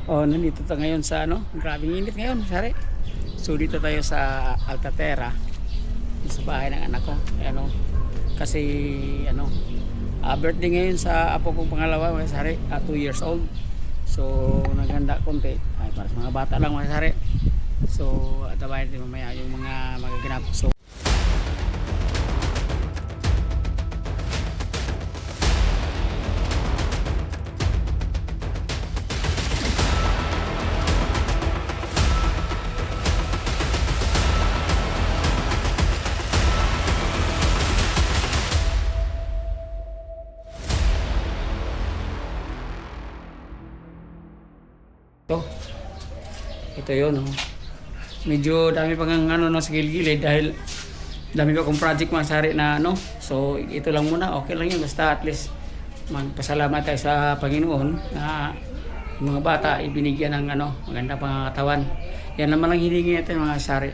Oh, nandito tayo ngayon sa ano, grabing init ngayon, sari. So dito tayo sa Alcatera, sa bahay ng anak ko. Ano, kasi ano, birthday ngayon sa apo kong pangalawa, mga sari, 2 years old. So naghanda konti, ay para sa mga bata lang mga sari. So atabayan din mamaya yung mga magaganap. So ito yun, oh. Medyo dami pang ano no, sa gilid dahil dami pa akong project mga sari na ano. So ito lang muna, okay lang yun, basta at least magpasalamat tayo sa Panginoon na yung mga bata ibinigyan ng ano, maganda pangakatawan. Yan naman lang hiningi natin mga sari.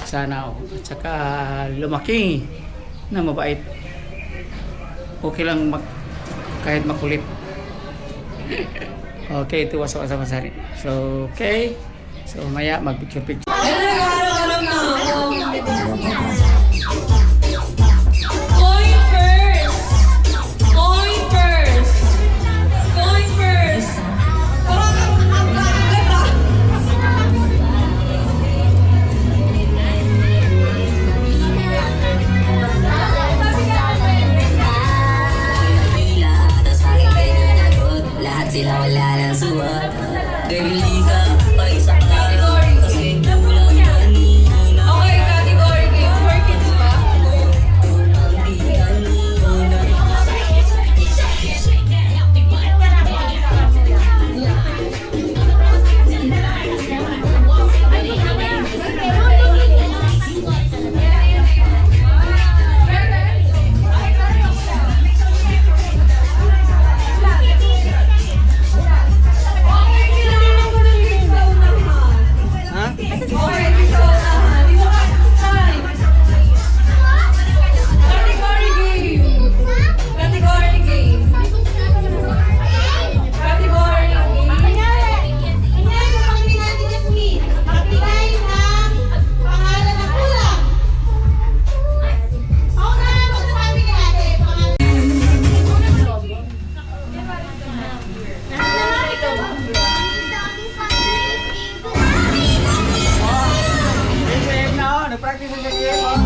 Sana at saka lumaki na mabait. Okay lang kahit makulit. Okay, ito wasa-wasa masari. So, okay. So, maya mag-picture-picture. Sila wala lang suot. Dahili ka pa isang araw kasi kulang kanina. Okay, category game for kids ba? Kulang di kanina. Nag-practice na game, oh.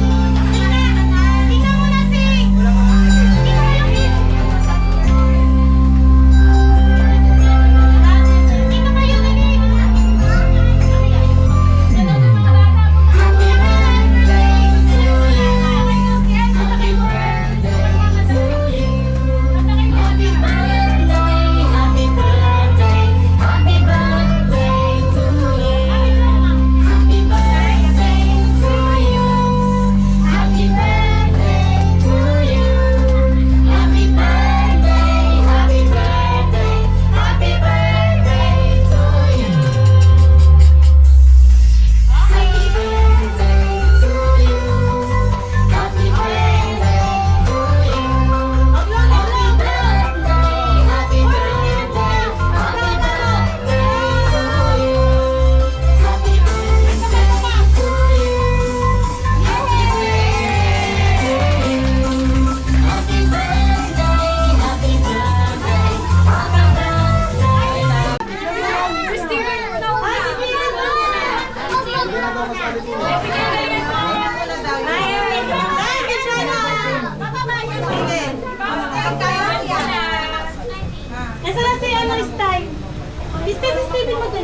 Steven mo din.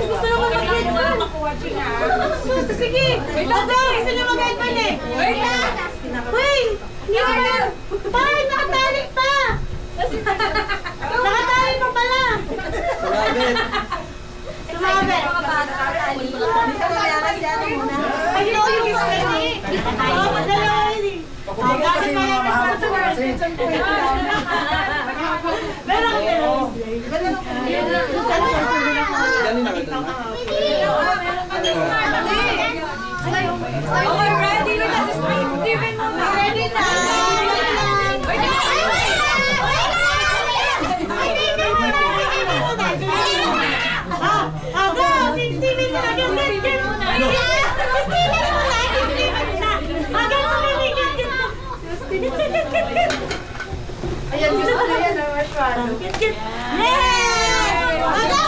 Gusto naman mag-headband. Sige. Wait lang daw. Gusto naman mag-headband eh. Wait lang. Uy! Bakit nakatali pa? Nakatali pa pala. Sumabit. Ay, ito yung steady. Oo, madalawa yun eh. Bakit pa yung meron ka meron. Okay, ready na kasi Steven mo na. Ready na. Wait, Go! Si Steven na lang yung get. Si Steven muna. Si Steven na. Agad mo na yung get. Ayan, gusto na yan. Get. Yay! Go!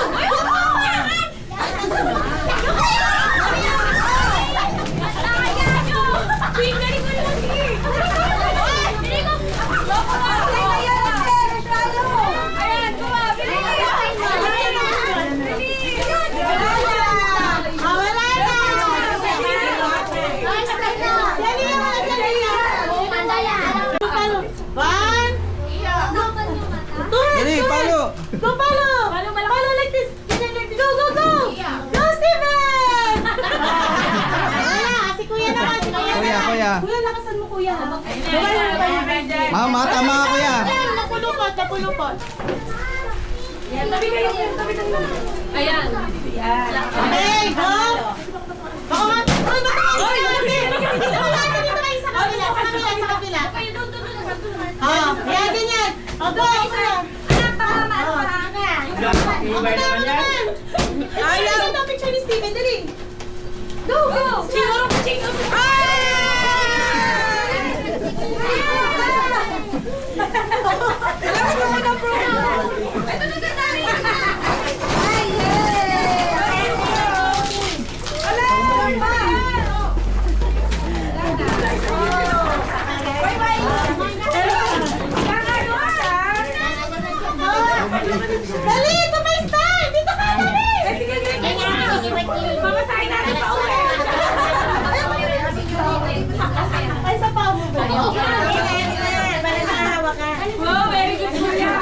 Dali, palo! Go, Palo! Palo like this! Go! Go, Steven! Si Kuya naman, si Kuya. Kuya. Kuya, lakasan mo, Kuya. Mama, tama ka, kuya. Napulupot. Ayan. Okay, go! Baka ma... Uy, dito kayo sa kabila. Oh, yan, ganyan. Oh, go, isa. Ayaw! Ito ang picture ni Steven, dali. Go! Dali! Ito pa yung style! Dito ka, dali! Pamasahin natin pa uwi! Ay, sa pao mo ba? Bala na hawakan. Wow, very good po yan!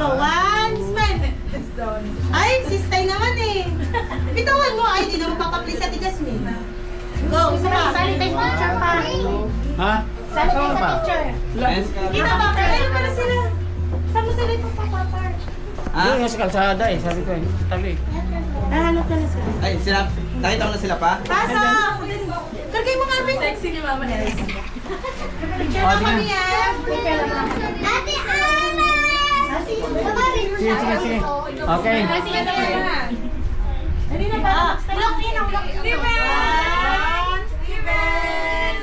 Go, one, smile. Ay, si Stay naman eh. Bitawan mo. Ay, di naman papapli sa Ate Jasmine. Go, isa pa. Sali tayo sa picture pa. Ha? Sali tayo sa picture. Kita ba? Kaya para sila. Saan mo sila ipapapapar? Doon nga sa kalsada eh, sabi ko eh. Tabi. Nahanap ka na sila. Ay, sila, nakita ko na sila pa? Pasok! Kargay mo nga, Bin. Sexy ni Mama Nels. Picture na kami yan. Ate Ana! Sige. Okay. Dali na ba? Ulok din, ulok. Steven! Steven!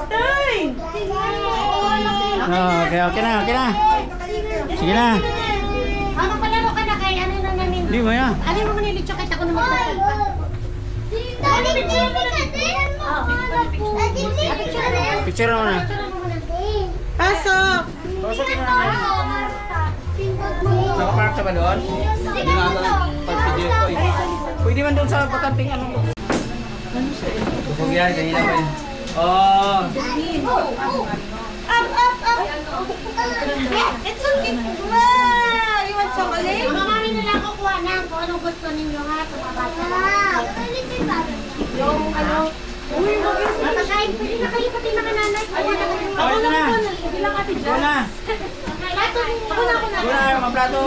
Stay! Okay na. Sige na. Ano palaro ka na kay ano na namin? Hindi mo yan. Ano mo manilitsyo kita ko naman tayo? Picture mo na. Pasok! Pasok na. Nakapark ka ba doon? Hindi nga sa pag-video ko eh. Pwede man doon sa bakanting ano. Bukog yan, kanina pa eh. Oh. Up! It's okay! Wow! You want chocolate? Mga mami na lang kukuha na kung anong gusto ninyo ha, tumabasa. Yung ano, matakain, pwede na kayo pati mga nanay. Ako na! Bilang ate Go na. Plato, Ako na! Go na, mga plato.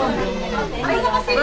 Ay, na kasi!